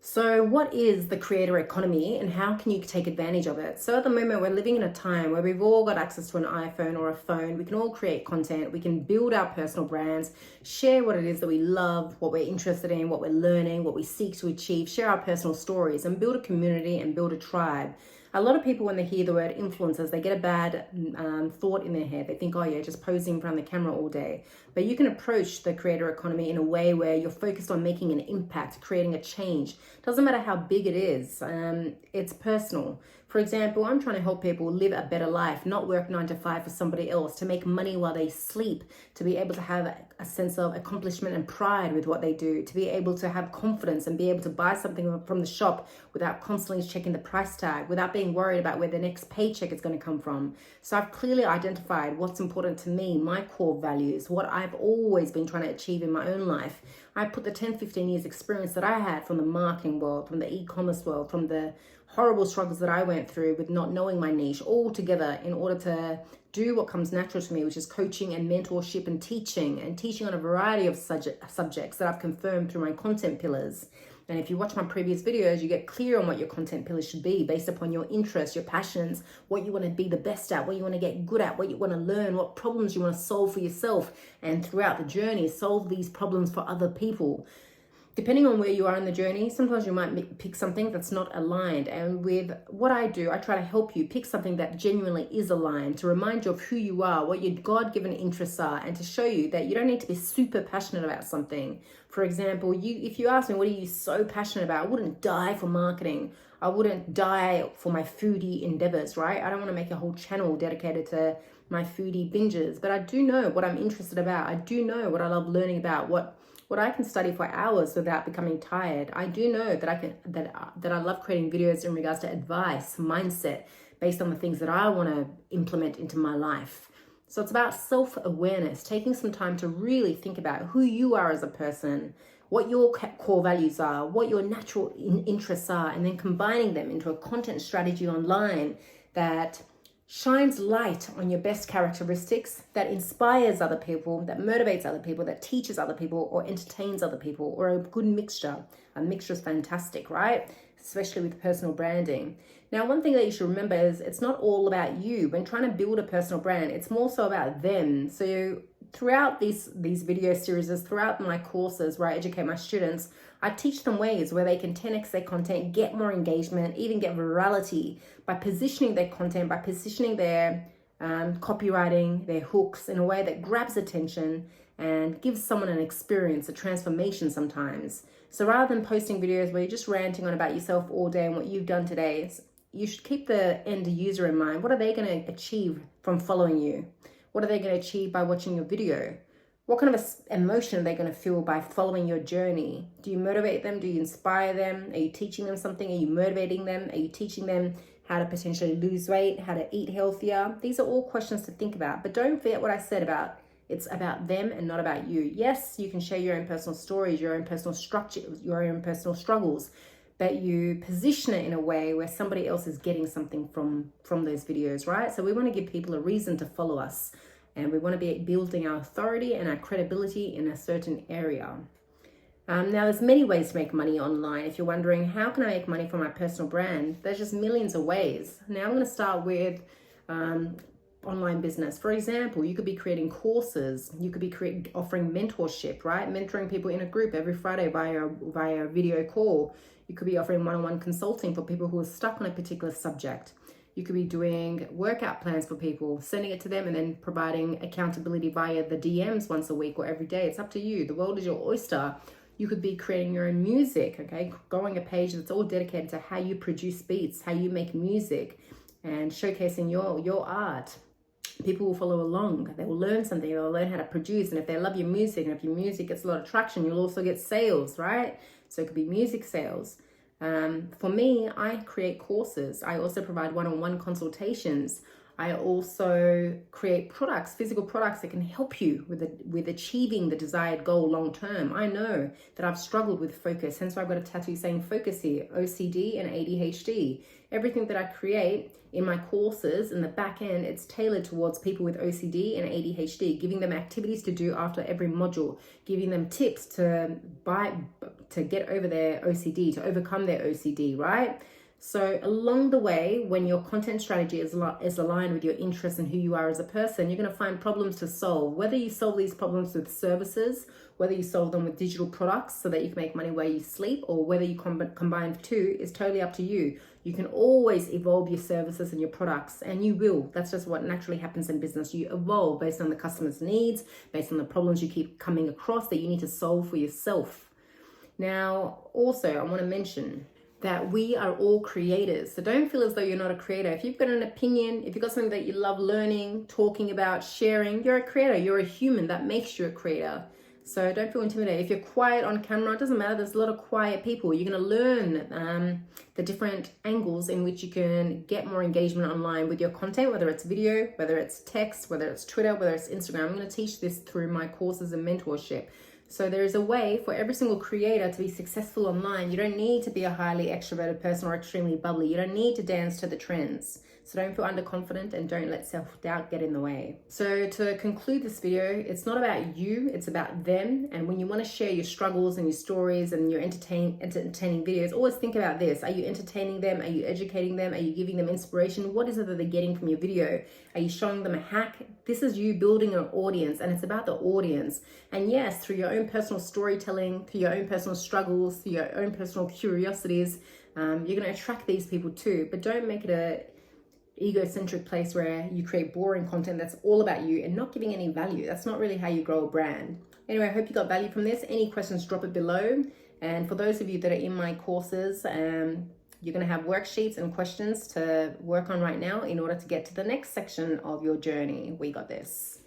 So, what is the creator economy and how can you take advantage of it? So, at the moment, we're living in a time where we've all got access to an iPhone or a phone. We can all create content, we can build our personal brands, share what it is that we love, what we're interested in, what we're learning, what we seek to achieve, share our personal stories, and build a community and build a tribe. A lot of people, when they hear the word influencers, they get a bad thought in their head. They think, oh, yeah, just posing in front of the camera all day. But you can approach the creator economy in a way where you're focused on making an impact, creating a change. Doesn't matter how big it is, it's personal. For example, I'm trying to help people live a better life, not work 9 to 5 for somebody else, to make money while they sleep, to be able to have a sense of accomplishment and pride with what they do, to be able to have confidence and be able to buy something from the shop without constantly checking the price tag, without being worried about where the next paycheck is going to come from. So I've clearly identified what's important to me, my core values, what I've always been trying to achieve in my own life. I put the 10, 15 years experience that I had from the marketing world, from the e-commerce world, from the horrible struggles that I went through with not knowing my niche all together in order to do what comes natural to me, which is coaching and mentorship and teaching on a variety of subjects that I've confirmed through my content pillars. And if you watch my previous videos, you get clear on what your content pillars should be based upon your interests, your passions, what you want to be the best at, what you want to get good at, what you want to learn, what problems you want to solve for yourself. And throughout the journey, solve these problems for other people. Depending on where you are in the journey, sometimes you might pick something that's not aligned. And with what I do, I try to help you pick something that genuinely is aligned, to remind you of who you are, what your God-given interests are, and to show you that you don't need to be super passionate about something. For example, if you ask me, what are you so passionate about? I wouldn't die for marketing. I wouldn't die for my foodie endeavors, right? I don't want to make a whole channel dedicated to my foodie binges, but I do know what I'm interested about. I do know what I love learning about, what I can study for hours without becoming tired. I do know that I love creating videos in regards to advice, mindset, based on the things that I want to implement into my life. So it's about self-awareness, taking some time to really think about who you are as a person, what your core values are, what your natural interests are, and then combining them into a content strategy online that shines light on your best characteristics, that inspires other people, that motivates other people, that teaches other people, or entertains other people, or a good mixture. A mixture is fantastic, right? Especially with personal branding. Now, one thing that you should remember is it's not all about you. When trying to build a personal brand, it's more so about them. So throughout these video series, throughout my courses where I educate my students, I teach them ways where they can 10x their content, get more engagement, even get virality by positioning their content, by positioning their copywriting, their hooks in a way that grabs attention and gives someone an experience, a transformation sometimes. So rather than posting videos where you're just ranting on about yourself all day and what you've done today, you should keep the end user in mind. What are they going to achieve from following you? What are they going to achieve by watching your video? What kind of emotion are they going to feel by following your journey? Do you motivate them? Do you inspire them? Are you teaching them something? Are you motivating them? Are you teaching them how to potentially lose weight, how to eat healthier? These are all questions to think about. But don't forget what I said about it's about them and not about you. Yes, you can share your own personal stories, your own personal structures, your own personal struggles, but you position it in a way where somebody else is getting something from those videos, right? So we want to give people a reason to follow us. And we want to be building our authority and our credibility in a certain area. Now, there's many ways to make money online. If you're wondering, how can I make money from my personal brand? There's just millions of ways. Now, I'm going to start with online business. For example, you could be creating courses. You could be offering mentorship, right? Mentoring people in a group every Friday via video call. You could be offering one-on-one consulting for people who are stuck on a particular subject. You could be doing workout plans for people, sending it to them and then providing accountability via the DMs once a week or every day. It's up to you. The world is your oyster. You could be creating your own music, okay? Growing a page that's all dedicated to how you produce beats, how you make music, and showcasing your art. People will follow along. They will learn something. They'll learn how to produce. And if they love your music, and if your music gets a lot of traction, you'll also get sales, right? So it could be music sales. For me, I create courses. I also provide one-on-one consultations. I also create products, physical products that can help you with achieving the desired goal long term. I know that I've struggled with focus, hence why I've got a tattoo saying focus here, OCD and ADHD. Everything that I create in my courses, in the back end, it's tailored towards people with OCD and ADHD, giving them activities to do after every module, giving them tips to to get over their OCD, to overcome their OCD, right? So along the way, when your content strategy is aligned with your interests and who you are as a person, you're going to find problems to solve. Whether you solve these problems with services, whether you solve them with digital products so that you can make money while you sleep, or whether you combine the two, is totally up to you. You can always evolve your services and your products, and you will. That's just what naturally happens in business. You evolve based on the customer's needs, based on the problems you keep coming across that you need to solve for yourself. Now, also, I want to mention that we are all creators. So don't feel as though you're not a creator. If you've got an opinion, if you've got something that you love learning, talking about, sharing, you're a creator. You're a human. That makes you a creator. So don't feel intimidated. If you're quiet on camera, it doesn't matter. There's a lot of quiet people. You're going to learn the different angles in which you can get more engagement online with your content, whether it's video, whether it's text, whether it's Twitter, whether it's Instagram. I'm going to teach this through my courses and mentorship. So there is a way for every single creator to be successful online. You don't need to be a highly extroverted person or extremely bubbly. You don't need to dance to the trends. So don't feel underconfident and don't let self-doubt get in the way. So to conclude this video, it's not about you, it's about them. And when you want to share your struggles and your stories and your entertaining videos, always think about this. Are you entertaining them? Are you educating them? Are you giving them inspiration? What is it that they're getting from your video? Are you showing them a hack? This is you building an audience, and it's about the audience. And yes, through your own personal storytelling, through your own personal struggles, through your own personal curiosities, you're going to attract these people too. But don't make it a egocentric place where you create boring content that's all about you and not giving any value. That's not really how you grow a brand. Anyway, I hope you got value from this. Any questions, drop it below. And for those of you that are in my courses, you're going to have worksheets and questions to work on right now in order to get to the next section of your journey. We got this.